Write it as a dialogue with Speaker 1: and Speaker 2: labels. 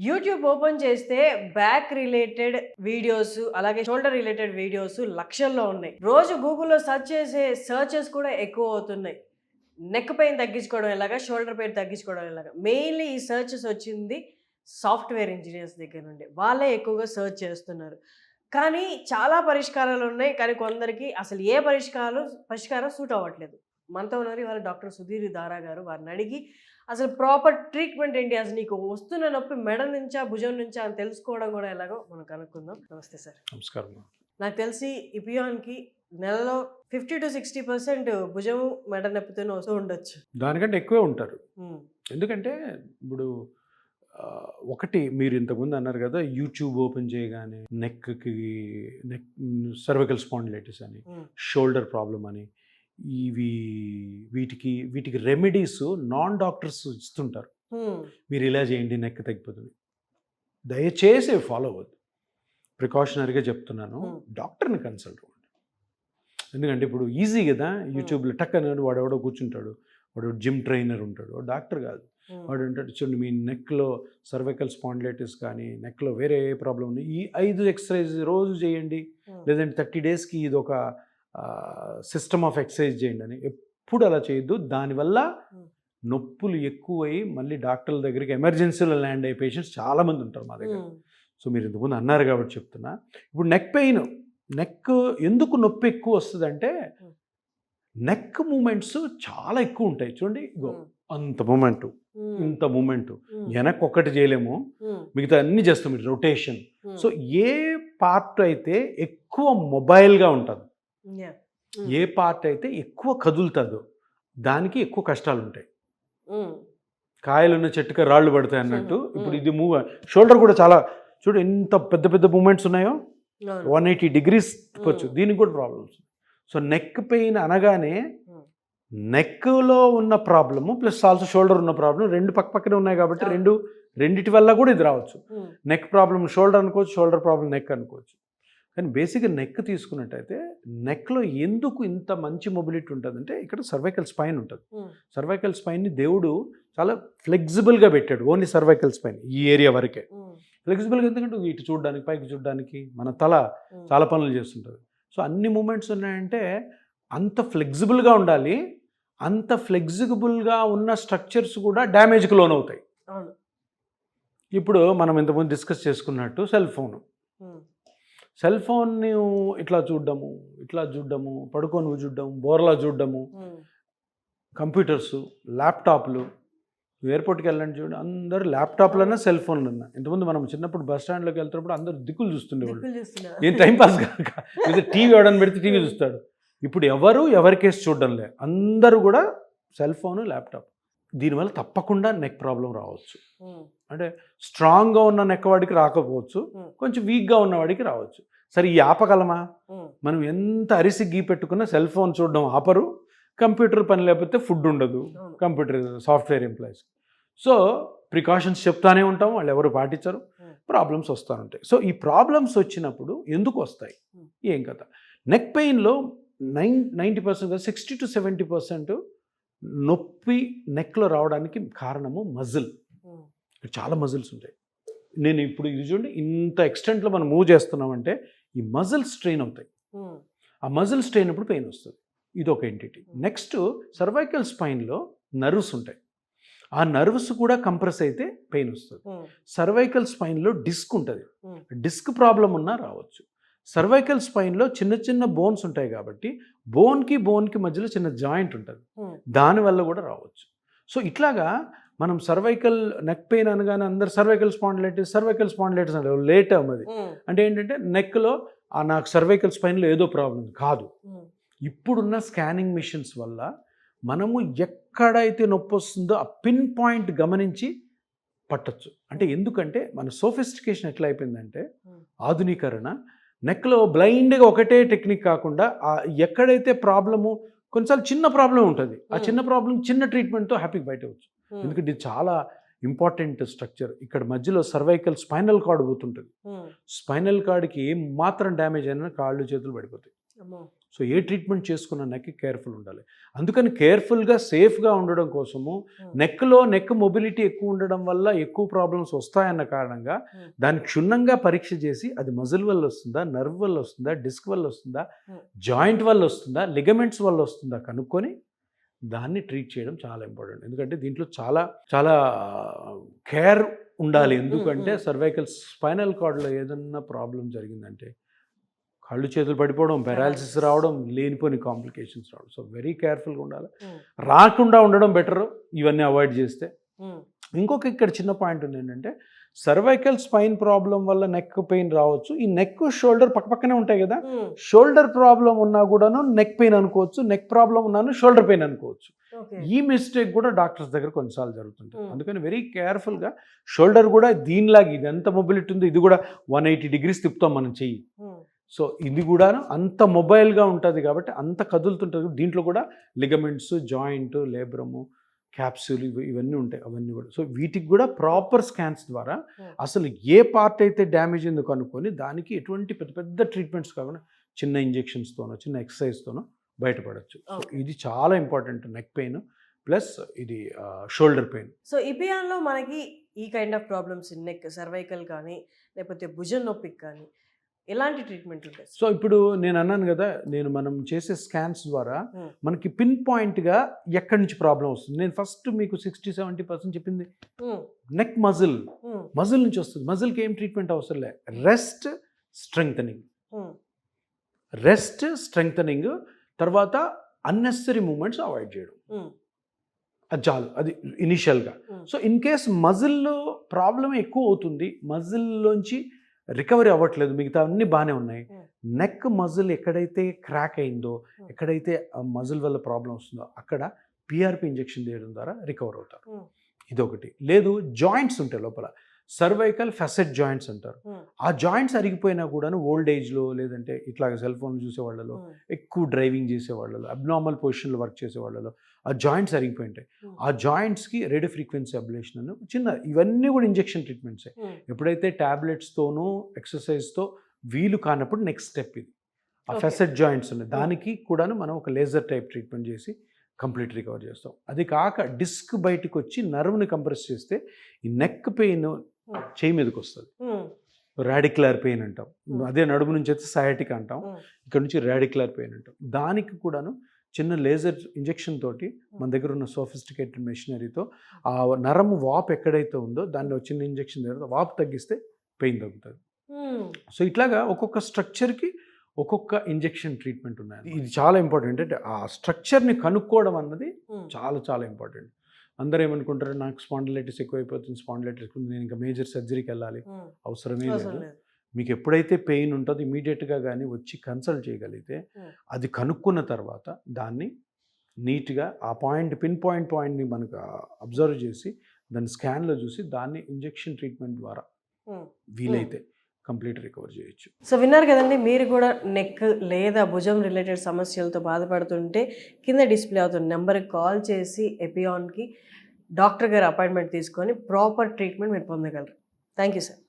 Speaker 1: YouTube open చేస్తే back related videos అలాగే shoulder related videos లక్షల్లో ఉన్నాయి. రోజు గూగుల్లో సెర్చ్ చేసే సెర్చెస్ కూడా ఎక్కువ అవుతున్నాయి. నెక్ పెయిన్ తగ్గించుకోవడం ఎలాగా, షోల్డర్ పెయిన్ తగ్గించుకోవడం ఎలాగా. మెయిన్లీ ఈ సెర్చెస్ వచ్చింది సాఫ్ట్వేర్ ఇంజనీర్స్ దగ్గర నుండి. వాళ్ళే ఎక్కువగా సెర్చ్ చేస్తున్నారు. కానీ చాలా పరిష్కారాలు ఉన్నాయి. కానీ కొందరికి అసలు ఏ పరిష్కారం సూట్ అవ్వట్లేదు. మనతో ఉన్నారు ఇవాళ డాక్టర్ సుధీర్ దారా గారు. వారిని అడిగి అసలు ప్రాపర్ ట్రీట్మెంట్ ఏంటి, అసలు నీకు వస్తున్న నొప్పి మెడ నుంచా భుజం నుంచా అని తెలుసుకోవడం కూడా ఎలాగో మనం కనుక్కుందాం. నమస్తే సార్.
Speaker 2: నమస్కారం.
Speaker 1: నాకు తెలిసి ఇపియాన్కి నెలలో 50 to 60% భుజం మెడ నొప్పితోనే వస్తూ ఉండొచ్చు.
Speaker 2: దానికంటే ఎక్కువే ఉంటారు. ఎందుకంటే ఇప్పుడు ఒకటి మీరు ఇంతకుముందు అన్నారు కదా, యూట్యూబ్ ఓపెన్ చేయగానే నెక్ సర్వికల్ స్పాండిలైటిస్ అని, షోల్డర్ ప్రాబ్లం అని, వీటికి రెమెడీస్ నాన్ డాక్టర్స్ ఇస్తుంటారు. మీరు ఇలా చేయండి నెక్ తగ్గిపోతుంది. దయచేసి ఫాలో అవ్వద్దు. ప్రికాషనరీగా చెప్తున్నాను, డాక్టర్ని కన్సల్ట్ అవ్వండి. ఎందుకంటే ఇప్పుడు ఈజీ కదా, యూట్యూబ్లో టక్ అన్నాడు వాడు ఎవడో కూర్చుంటాడు, వాడు జిమ్ ట్రైనర్ ఉంటాడు, డాక్టర్ కాదు. వాడు అంటాడు చూడండి మీ నెక్లో సర్వైకల్ స్పాండిలైటిస్ కానీ నెక్లో వేరే ఏ ప్రాబ్లం ఉంది, ఈ 5 ఎక్సర్సైజ్ రోజు చేయండి, లేదంటే 30 డేస్కి ఇది ఒక సిస్టమ్ ఆఫ్ ఎక్సర్సైజ్ చేయండి అని. ఎప్పుడు అలా చేయొద్దు. దానివల్ల నొప్పులు ఎక్కువై మళ్ళీ డాక్టర్ల దగ్గరికి ఎమర్జెన్సీలో ల్యాండ్ అయ్యే పేషెంట్స్ చాలామంది ఉంటారు మా దగ్గర. సో మీరు ఇంతకుముందు అన్నారు కాబట్టి చెప్తున్నా. ఇప్పుడు నెక్ పెయిన్, నెక్ ఎందుకు నొప్పి ఎక్కువ వస్తుందంటే నెక్ మూమెంట్స్ చాలా ఎక్కువ ఉంటాయి. చూడండి ఇగో అంత మూమెంట్, ఇంత మూమెంట్, వెనక్కి ఒక్కటి చేయలేము, మిగతా అన్ని చేస్తాం మీరు రొటేషన్. సో ఏ పార్ట్ అయితే ఎక్కువ మొబైల్గా ఉంటుంది, ఏ పార్ట్ అయితే ఎక్కువ కదులుతుందో దానికి ఎక్కువ కష్టాలు ఉంటాయి. కాయలున్న చెట్టుకి రాళ్ళు పడతాయి అన్నట్టు. ఇప్పుడు ఇది షోల్డర్ కూడా చాలా చూడు ఎంత పెద్ద పెద్ద మూమెంట్స్ ఉన్నాయో, 180 degrees వచ్చు, దీనికి కూడా ప్రాబ్లమ్స్. సో నెక్ పెయిన్ అనగానే నెక్లో ఉన్న ప్రాబ్లము ప్లస్ ఆల్సో షోల్డర్ ఉన్న ప్రాబ్లం రెండు పక్కనే ఉన్నాయి కాబట్టి రెండిటి వల్ల కూడా ఇది రావచ్చు. నెక్ ప్రాబ్లం షోల్డర్ అనుకోవచ్చు, షోల్డర్ ప్రాబ్లం నెక్ అనుకోవచ్చు. కానీ బేసిక్గా నెక్ తీసుకున్నట్టయితే నెక్లో ఎందుకు ఇంత మంచి మొబిలిటీ ఉంటుందంటే ఇక్కడ సర్వైకల్ స్పైన్ ఉంటుంది. సర్వైకల్ స్పైన్ని దేవుడు చాలా ఫ్లెక్సిబుల్గా పెట్టాడు. ఓన్లీ సర్వైకల్ స్పైన్ ఈ ఏరియా వరకే ఫ్లెక్సిబుల్గా, ఎందుకంటే ఇటు చూడడానికి పైకి చూడడానికి మన తల చాలా పనులు చేస్తుంటుంది. సో అన్ని మూమెంట్స్ ఉన్నాయంటే అంత ఫ్లెక్సిబుల్గా ఉండాలి. అంత ఫ్లెక్సిబుల్గా ఉన్న స్ట్రక్చర్స్ కూడా డ్యామేజ్కి లోన్ అవుతాయి. ఇప్పుడు మనం ఇంతకుముందు డిస్కస్ చేసుకున్నట్టు సెల్ ఫోన్ని ఇట్లా చూడడము, పడుకొని చూడడము, బోర్లా చూడడము, కంప్యూటర్స్, ల్యాప్టాప్లు. ఎయిర్పోర్ట్కి వెళ్ళండి చూడండి, అందరూ ల్యాప్టాప్లోనే సెల్ ఫోన్లు ఉన్నాయి. ఇంతకుముందు మనం చిన్నప్పుడు బస్ స్టాండ్లోకి వెళ్తున్నప్పుడు అందరూ దిక్కులు చూస్తుండేవాళ్ళు, ఏం టైంపాస్ కాక. ఇది టీవీ ఎవడని పెడితే టీవీ చూస్తాడు. ఇప్పుడు ఎవరికేసి చూడడం లేదు, అందరూ కూడా సెల్ ఫోను, ల్యాప్టాప్. దీనివల్ల తప్పకుండా నెక్ ప్రాబ్లం రావచ్చు. అంటే స్ట్రాంగ్గా ఉన్న నెక్ వాడికి రాకపోవచ్చు, కొంచెం వీక్గా ఉన్నవాడికి రావచ్చు. సరే ఈ ఆపగలమా? మనం ఎంత అరిసి గీ పెట్టుకున్నా సెల్ ఫోన్ చూడడం ఆపరు, కంప్యూటర్ పని లేకపోతే ఫుడ్ ఉండదు computer software employees. So precautions చెప్తానే ఉంటాం, వాళ్ళు ఎవరు పాటించరు, ప్రాబ్లమ్స్ వస్తూ ఉంటాయి. సో ఈ ప్రాబ్లమ్స్ వచ్చినప్పుడు ఎందుకు వస్తాయి, ఏం కథ? నెక్ పెయిన్లో 90%, 60 to 70% నొప్పి నెక్లో రావడానికి కారణము మజిల్. చాలా మజిల్స్ ఉంటాయి. నేను ఇప్పుడు ఇది చూడండి, ఇంత ఎక్స్టెంట్లో మనం మూవ్ చేస్తున్నామంటే ఈ మజిల్ స్ట్రెయిన్ అవుతాయి. ఆ మజిల్ స్ట్రెయిన్ అప్పుడు పెయిన్ వస్తుంది. ఇది ఒక ఎంటిటీ. నెక్స్ట్ సర్వైకల్ స్పైన్లో నర్వ్స్ ఉంటాయి. ఆ నర్వ్స్ కూడా కంప్రెస్ అయితే పెయిన్ వస్తుంది. సర్వైకల్ స్పైన్లో డిస్క్ ఉంటుంది, డిస్క్ ప్రాబ్లం ఉన్నా రావచ్చు. సర్వైకల్ స్పైన్లో చిన్న చిన్న బోన్స్ ఉంటాయి కాబట్టి బోన్కి మధ్యలో చిన్న జాయింట్ ఉంటుంది, దానివల్ల కూడా రావచ్చు. సో ఇట్లాగా మనం సర్వైకల్ నెక్ పెయిన్ అనగానే అందరు సర్వైకల్ స్పాండిలైటిస్ అంటే లేట్ అమ్మది. అంటే ఏంటంటే నెక్లో నాకు సర్వైకల్ స్పైన్లో ఏదో ప్రాబ్లం కాదు. ఇప్పుడున్న స్కానింగ్ మిషన్స్ వల్ల మనము ఎక్కడైతే నొప్పి వస్తుందో ఆ పిన్ పాయింట్ గమనించి పట్టచ్చు. అంటే ఎందుకంటే మన సోఫిస్టికేషన్ ఎట్లా అయిపోయిందంటే, ఆధునీకరణ, నెక్లో బ్లైండ్గా ఒకటే టెక్నిక్ కాకుండా ఎక్కడైతే ప్రాబ్లము, కొన్నిసార్లు చిన్న ప్రాబ్లం ఉంటుంది, ఆ చిన్న ప్రాబ్లం చిన్న ట్రీట్మెంట్తో హ్యాపీగా బయట వచ్చు. ఎందుకంటే ఇది చాలా ఇంపార్టెంట్ స్ట్రక్చర్. ఇక్కడ మధ్యలో సర్వైకల్ స్పైనల్ కార్డ్ పోతుంటుంది. స్పైనల్ కార్డ్కి ఏం మాత్రం డ్యామేజ్ అయినా కాళ్ళు చేతులు పడిపోతాయి. సో ఏ ట్రీట్మెంట్ చేసుకున్న నెక్ కేర్ఫుల్ ఉండాలి. అందుకని కేర్ఫుల్గా సేఫ్గా ఉండడం కోసము నెక్ మొబిలిటీ ఎక్కువ ఉండడం వల్ల ఎక్కువ ప్రాబ్లమ్స్ వస్తాయన్న కారణంగా దాన్ని క్షుణ్ణంగా పరీక్ష చేసి అది మజిల్ వల్ల వస్తుందా, నర్వ్ వల్ల వస్తుందా, డిస్క్ వల్ల వస్తుందా, జాయింట్ వల్ల వస్తుందా, లిగమెంట్స్ వల్ల వస్తుందా కనుక్కొని దాన్ని ట్రీట్ చేయడం చాలా ఇంపార్టెంట్. ఎందుకంటే దీంట్లో చాలా చాలా కేర్ ఉండాలి. ఎందుకంటే సర్వైకల్ స్పైనల్ కార్డ్లో ఏదన్నా ప్రాబ్లం జరిగిందంటే కళ్ళు చేతులు పడిపోవడం, పెరాలసిస్ రావడం, లేనిపోని కాంప్లికేషన్స్ రావడం. సో వెరీ కేర్ఫుల్గా ఉండాలి. రాకుండా ఉండడం బెటర్ ఇవన్నీ అవాయిడ్ చేస్తే. ఇంకొక ఇక్కడ చిన్న పాయింట్ ఉంది ఏంటంటే సర్వైకల్ స్పైన్ ప్రాబ్లం వల్ల నెక్ పెయిన్ రావచ్చు. ఈ నెక్ షోల్డర్ పక్కనే ఉంటాయి కదా, షోల్డర్ ప్రాబ్లం ఉన్నా కూడాను నెక్ పెయిన్ అనుకోవచ్చు, నెక్ ప్రాబ్లం ఉన్నాను షోల్డర్ పెయిన్ అనుకోవచ్చు. ఈ మిస్టేక్ కూడా డాక్టర్స్ దగ్గర కొన్నిసార్లు జరుగుతుంటుంది. అందుకని వెరీ కేర్ఫుల్గా షోల్డర్ కూడా దీనిలాగా ఇది ఎంత మొబిలిటీ ఉందో ఇది కూడా 180 degrees తిప్పుతాం మనం చెయ్యి. సో ఇది కూడా అంత మొబైల్గా ఉంటుంది కాబట్టి అంత కదులుతుంటుంది. దీంట్లో కూడా లిగమెంట్స్, జాయింట్, లేబ్రము, క్యాప్సూల్ ఇవన్నీ ఉంటాయి. అవన్నీ కూడా సో వీటికి కూడా ప్రాపర్ స్కాన్స్ ద్వారా అసలు ఏ పార్ట్ అయితే డ్యామేజ్ ఉందో కనుక్కొని దానికి ఎటువంటి పెద్ద పెద్ద ట్రీట్మెంట్స్ కాకుండా చిన్న ఇంజెక్షన్స్తోనో చిన్న ఎక్సర్సైజ్తోనో బయటపడవచ్చు. సో ఇది చాలా ఇంపార్టెంట్, నెక్ పెయిన్ ప్లస్ ఇది షోల్డర్ పెయిన్.
Speaker 1: సో ఇపియాన్లో మనకి ఈ kind of problems neck, cervical కానీ లేకపోతే భుజం నొప్పికి కానీ ఎలాంటి ట్రీట్మెంట్ ఉంటాయి?
Speaker 2: సో ఇప్పుడు నేను అన్నాను కదా, మనం చేసే స్కాన్స్ ద్వారా మనకి పిన్ పాయింట్గా ఎక్కడి నుంచి ప్రాబ్లం వస్తుంది. నేను ఫస్ట్ మీకు 60-70% చెప్పింది నెక్ మజిల్ నుంచి వస్తుంది. మజిల్కి ఏం ట్రీట్మెంట్ అవసరం లే, రెస్ట్ స్ట్రెంగ్తనింగ్ తర్వాత అన్నెసరీ మూమెంట్స్ అవాయిడ్ చేయడం, అది చాలు. అది ఇనిషియల్గా. సో ఇన్ కేస్ మజిల్లో ప్రాబ్లం ఎక్కువ అవుతుంది, మజిల్లోంచి రికవరీ అవ్వట్లేదు, మిగతా అన్నీ బాగానే ఉన్నాయి, నెక్ మజిల్ ఎక్కడైతే క్రాక్ అయిందో, ఎక్కడైతే మజిల్ వల్ల ప్రాబ్లం వస్తుందో అక్కడ పిఆర్పి ఇంజెక్షన్ చేయడం ద్వారా రికవర్ అవుతారు. ఇదొకటి. లేదు జాయింట్స్ ఉంటాయి లోపల, సర్వైకల్ ఫెసెట్ జాయింట్స్ అంటారు. ఆ జాయింట్స్ అరిగిపోయినా కూడాను ఓల్డ్ ఏజ్లో లేదంటే ఇట్లాగ సెల్ ఫోన్లు చూసే వాళ్ళలో, ఎక్కువ డ్రైవింగ్ చేసే వాళ్ళలో, అబ్నార్మల్ పొజిషన్లో వర్క్ చేసే వాళ్ళలో ఆ జాయింట్స్ అరిగిపోయి ఉంటాయి. ఆ జాయింట్స్కి రేడియో ఫ్రీక్వెన్సీ అబ్లేషన్ అని చిన్న, ఇవన్నీ కూడా ఇంజెక్షన్ ట్రీట్మెంట్సే. ఎప్పుడైతే ట్యాబ్లెట్స్తోనూ ఎక్సర్సైజ్తో వీలు కానప్పుడు నెక్స్ట్ స్టెప్ ఇది. ఆ ఫెసెట్ జాయింట్స్ ఉన్నాయి, దానికి కూడాను మనం ఒక లేజర్ టైప్ ట్రీట్మెంట్ చేసి కంప్లీట్ రికవర్ చేస్తాం. అది కాక డిస్క్ బయటకు వచ్చి నర్వ్ని కంప్రెస్ చేస్తే ఈ నెక్ పెయిన్ చేయి మీదకి వస్తుంది, రాడిక్యులర్ పెయిన్ అంటాం. అదే నడుము నుంచి అయితే సయాటిక్ అంటాం, ఇక్కడ నుంచి రాడిక్యులర్ పెయిన్ అంటాం. దానికి కూడాను చిన్న లేజర్ ఇంజెక్షన్ తోటి మన దగ్గర ఉన్న సోఫిస్టికేటెడ్ మెషినరీతో ఆ నరము వాపు ఎక్కడైతే ఉందో దాన్ని చిన్న ఇంజెక్షన్ తర్వాత వాపు తగ్గిస్తే పెయిన్ తగ్గుతుంది. సో ఇట్లాగా ఒక్కొక్క స్ట్రక్చర్కి ఒక్కొక్క ఇంజెక్షన్ ట్రీట్మెంట్ ఉన్నాయి. ఇది చాలా ఇంపార్టెంట్. అంటే ఆ స్ట్రక్చర్ని కనుక్కోవడం అన్నది చాలా చాలా ఇంపార్టెంట్. అందరూ ఏమనుకుంటారు, నాకు స్పాండిలైటిస్ ఎక్కువైపోతుంది, స్పాండిలైటిస్ నేను ఇంకా మేజర్ సర్జరీకి వెళ్ళాలి, అవసరమే లేదు. మీకు ఎప్పుడైతే పెయిన్ ఉంటుందో ఇమీడియట్గా కానీ వచ్చి కన్సల్ట్ చేయగలిగితే అది కనుక్కున్న తర్వాత దాన్ని నీట్గా ఆ పిన్ పాయింట్ని మనకు అబ్జర్వ్ చేసి దాన్ని స్కాన్లో చూసి దాన్ని ఇంజెక్షన్ ట్రీట్మెంట్ ద్వారా వీలైతే కంప్లీట్ రికవర్ చేయొచ్చు.
Speaker 1: సో విన్నారు కదండి, మీరు కూడా నెక్ లేదా భుజం రిలేటెడ్ సమస్యలతో బాధపడుతుంటే కింద డిస్ప్లే అవుతున్న నెంబర్కి కాల్ చేసి ఎపియాన్కి డాక్టర్ గారు అపాయింట్మెంట్ తీసుకొని ప్రాపర్ ట్రీట్మెంట్ మీరు పొందగలరు. Thank you sir.